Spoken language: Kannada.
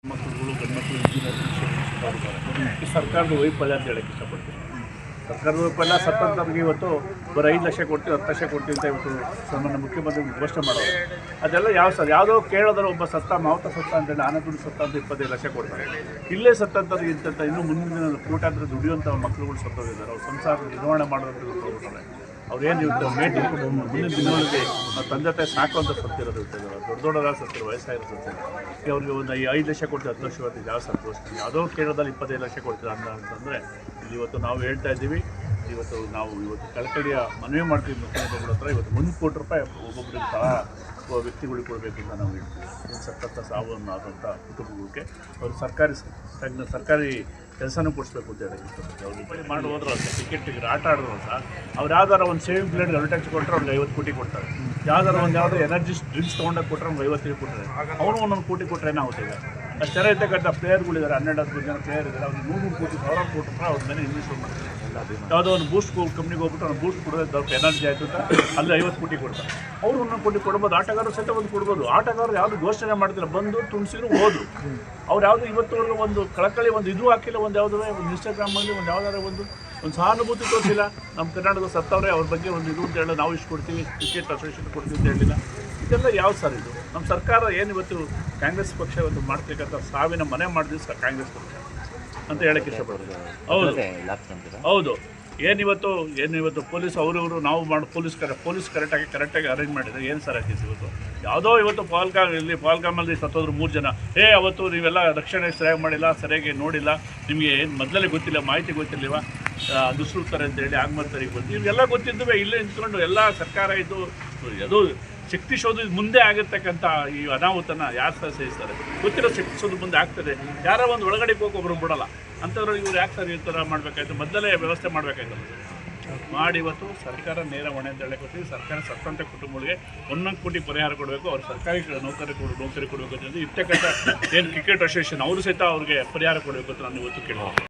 ಮಕ್ಕಳುಗಳು ಗಂಡ್ಮಕ್ಳು ಇಂಜಿನಿಯರ್ ಈ ಸರ್ಕಾರದ ವೈಫಲ್ಯ ಅಂತ ಹೇಳಕ್ಕೆ ಇಷ್ಟಪಡ್ತೀನಿ. ಸರ್ಕಾರದ ವೈಫಲ್ಯ ಸತ್ತಂತವ್ರಿಗೆ ಇವತ್ತು ಬರೀ 5 ಲಕ್ಷ ಕೊಡ್ತೀವಿ 10 ಲಕ್ಷ ಕೊಡ್ತೀವಿ ಅಂತ ಇವತ್ತು ಸಾಮಾನ್ಯ ಮುಖ್ಯಮಂತ್ರಿ ಘೋಷಣೆ ಮಾಡೋರು. ಅದೆಲ್ಲ ಯಾವುದೋ ಕೇಳೋದ್ರೆ ಒಬ್ಬ ಸತ್ತ ಮಾವತ ಸತ್ತ ಅಂತೇಳಿ ಆನಂದುಡು ಸತ್ತ ಅಂತ 25 ಲಕ್ಷ ಕೊಡ್ತಾರೆ. ಇಲ್ಲೇ ಸತ್ತಂಥವ್ರಿಗೆ ಇಂಥ ಇನ್ನೂ ಮುಂದಿನ ದಿನ ಕೋಟ್ಯಾಂತರ ದುಡಿಯುವಂಥ ಮಕ್ಕಳುಗಳು ಸತ್ತೋಗಿದ್ದಾರೆ. ಅವ್ರು ಸಂಸಾರ ನಿರ್ವಹಣೆ ಮಾಡೋದು ಗೊತ್ತಾಗ್ತಾರೆ. ಅವ್ರೇನು ಇವತ್ತು ಮೇಟಿ ಮುಂದಿನ ದಿನಗಳಿಗೆ ತಂದೆ ತಾಯಿ ಸಾಕುವಂಥ ಸತ್ತಿರೋದು ಇರ್ತಿದ್ದಾರೆ. ದೊಡ್ಡದಾಗಿ ಸತ್ತಿರೋ ವಯಸ್ಸಾಗಿರೋ ಸತ್ತಿದ್ದಾರೆ. ಅವ್ರಿಗೆ ಒಂದು 5 ಲಕ್ಷ ಕೊಡ್ತೀವಿ 10 ಲಕ್ಷ ಕೊಡ್ತೀವಿ ಯಾವ ಸಂತೋಷ. ಯಾವುದೋ ಕೇಳೋದಲ್ಲಿ 25 ಲಕ್ಷ ಕೊಡ್ತೀವಿ ಅಂತಂದರೆ ಇವತ್ತು ನಾವು ಹೇಳ್ತಾ ಇದ್ದೀವಿ. ಇವತ್ತು ನಾವು ಕಳಕಳಿಯ ಮನವಿ ಮಾಡ್ತೀವಿ ಮುಖ್ಯಮಂತ್ರಿಗಳ ಹತ್ರ. ಇವತ್ತು 1 ಕೋಟಿ ರೂಪಾಯಿ ಒಬ್ಬೊಬ್ಬರಿಗೆ ವ್ಯಕ್ತಿಗಳಿಗೆ ಕೊಡಬೇಕು ಅಂತ ನಾವು ಹೇಳ್ತೀವಿ. ಸತತ ಸಾವನ್ನು ಆದಂಥ ಕುಟುಂಬಗಳಿಗೆ ಅವರು ಸರ್ಕಾರಿ ಕೆಲಸನೂ ಕೊಡಿಸ್ಬೇಕು ಅಂತ ಹೇಳಿ ಅವ್ರು ಮಾಡಿ ಹೋದ್ರು ಅಂತ ಕ್ರಿಕೆಟಿಗೆ ಆಟ ಆಡಿದ್ರು ಅಂತ ಅವ್ರು ಯಾವ್ದಾರ ಒಂದು ಸೇವಿಂಗ್ ಪ್ಲೇಟ್ಗೆ ಅಡ್ವರ್ಟೈಸ್ ಕೊಟ್ಟರೆ ಅವ್ರಿಗೆ 50 ಕೋಟಿ ಕೊಡ್ತಾರೆ. ಯಾವುದೋ ಎನರ್ಜಿ ಡ್ರಿಂಕ್ಸ್ ತೊಗೊಂಡಾಗ ಕೊಟ್ಟರೆ ಅವ್ರಿಗೆ 50 ಕೊಟ್ಟರೆ ಅವನು 1 ಕೋಟಿ ಕೊಟ್ಟರೆ ಏನಾಗುತ್ತೆ. ಈಗ ಅಷ್ಟು ಜನ ಇರ್ತಕ್ಕಂಥ ಪ್ಲೇಯರ್ಗಳಿದ್ದಾರೆ, 12-13 ಜನ ಪ್ಲೇಯರ್ ಇದ್ದಾರೆ. ಅವ್ರಿಗೆ 100 ಕೋಟಿ 1000 ಕೋಟಿ ರೂಪಾಯಿ ಅವ್ರ ಮೇಲೆ ಇನ್ವೆಸ್ಟ್ ಮಾಡ್ತಾರೆ. ಯಾವುದೋ ಒಂದು ಬೂಸ್ಟ್ ಕಂಪ್ನಿಗೆ ಹೋಗ್ಬಿಟ್ಟು ಅವ್ನು ಬೂಸ್ಟ್ ಕೊಡೋದು ಸ್ವಲ್ಪ ಎನರ್ಜಿ ಆಯಿತು ಅಂತ ಅಲ್ಲಿ 50 ಕೋಟಿ ಕೊಡ್ತಾರೆ. ಅವರು 1 ಕೋಟಿ ಕೊಡ್ಬೋದು. ಆಟಗಾರರು ಸಹಿತ ಒಂದು ಕೊಡ್ಬೋದು. ಆಟಗಾರರು ಯಾವುದು ಘೋಷಣೆ ಮಾಡ್ತಿಲ್ಲ, ಬಂದು ತುಂಬಿಸಿದ್ರು ಹೋದ್ರು. ಅವ್ರು ಯಾವುದು ಇವತ್ತುವರೆಗೂ ಒಂದು ಕಳಕಳಿ ಒಂದು ಇದು ಹಾಕಿಲ್ಲ. ಒಂದು ಯಾವುದೋ ಒಂದು ಇನ್ಸ್ಟಾಗ್ರಾಮಲ್ಲಿ ಒಂದು ಯಾವುದಾದ್ರು ಒಂದು ಸಹಾನುಭೂತಿ ತೋರಿಸಿಲ್ಲ. ನಮ್ಮ ಕರ್ನಾಟಕದ ಸತ್ತವ್ರೆ ಅವ್ರ ಬಗ್ಗೆ ಒಂದು ಇದು ಅಂತ ಹೇಳೋದು ನಾವು ಇಷ್ಟು ಕೊಡ್ತೀವಿ, ಕ್ರಿಕೆಟ್ ಅಸೋಸಿಯೇಷನ್ ಕೊಡ್ತೀವಿ ಅಂತ ಹೇಳಿಲ್ಲ. ಇದೆಲ್ಲ ಯಾವ ಸರ್ ಇದು? ನಮ್ಮ ಸರ್ಕಾರ ಏನು ಇವತ್ತು ಕಾಂಗ್ರೆಸ್ ಪಕ್ಷ ಇವತ್ತು ಮಾಡ್ತಕ್ಕಂಥ ಸಾವಿನ ಮನೆ ಮಾಡಿದ್ರು ಕಾಂಗ್ರೆಸ್ ಪಕ್ಷ ಅಂತ ಹೇಳಕ್ಕೆ ಇಷ್ಟಪಡ್ತಾರೆ. ಹೌದು ಏನಿವತ್ತು ಪೊಲೀಸ್ ಅವರು ನಾವು ಮಾಡಿ ಪೊಲೀಸ್ ಕರೆಕ್ಟಾಗಿ ಅರೇಂಜ್ ಮಾಡಿದರೆ ಏನು ಸರ್ ಕೇಸ್ ಇವತ್ತು ಯಾವುದೋ ಇವತ್ತು ಪಾಲ್ಗಾಮಲ್ಲಿ ಸತ್ತೋದ್ರು 3 ಜನ. ಅವತ್ತು ನೀವೆಲ್ಲ ರಕ್ಷಣೆ ಸರಿಯಾಗಿ ಮಾಡಿಲ್ಲ, ಸರಿಯಾಗಿ ನೋಡಿಲ್ಲ, ನಿಮಗೆ ಏನು ಮೊದಲೇ ಗೊತ್ತಿಲ್ಲ, ಮಾಹಿತಿ ಗೊತ್ತಿಲ್ಲವ, ದುಸ್ರುತ್ತಾರೆ ಅಂತೇಳಿ ಆಗ್ಮತ್ತರಿಗೆ ಗೊತ್ತು. ಇವೆಲ್ಲ ಗೊತ್ತಿದ್ದುವೆ ಇಲ್ಲೇ ನಿಂತ್ಕೊಂಡು ಎಲ್ಲ ಸರ್ಕಾರ ಇದು ಅದು ಶಕ್ತಿ ಶೋಧ ಮುಂದೆ ಆಗಿರ್ತಕ್ಕಂಥ ಈ ಅನಾಹುತನ ಯಾರು ಸಹ ಸಹಿಸ್ತಾರೆ? ಗೊತ್ತಿರೋ ಶಕ್ತಿ ಶೋಧ ಮುಂದೆ ಆಗ್ತದೆ. ಯಾರೋ ಒಂದು ಒಳಗಡೆ ಹೋಗಿ ಒಬ್ಬರು ಬಿಡೋಲ್ಲ ಅಂಥವ್ರು ಇವ್ರು ಯಾಕೆ ಸರ್ ಈ ಥರ ಮಾಡಬೇಕಾಯ್ತು? ಮೊದಲೇ ವ್ಯವಸ್ಥೆ ಮಾಡಬೇಕಾಯ್ತಲ್ಲ ಮಾಡಿ. ಇವತ್ತು ಸರ್ಕಾರ ನೇರ ಹೊಣೆ ಅಂತ ಹೇಳಕ್ಕೆ ಸರ್ಕಾರ ಸತ್ತಂಥ ಕುಟುಂಬಗಳಿಗೆ 1 ಕೋಟಿ ಪರಿಹಾರ ಕೊಡಬೇಕು. ಅವ್ರು ಸರ್ಕಾರಿ ನೌಕರಿ ಕೊಡಬೇಕು ಅಂತ ಇರ್ತಕ್ಕಂಥ ಏನು ಕ್ರಿಕೆಟ್ ಅಸೋಸಿಯೇಷನ್ ಅವರು ಸಹಿತ ಅವ್ರಿಗೆ ಪರಿಹಾರ ಕೊಡಬೇಕು ಅಂತ ನಾನು ಇವತ್ತು ಕೇಳ್ತೀನಿ.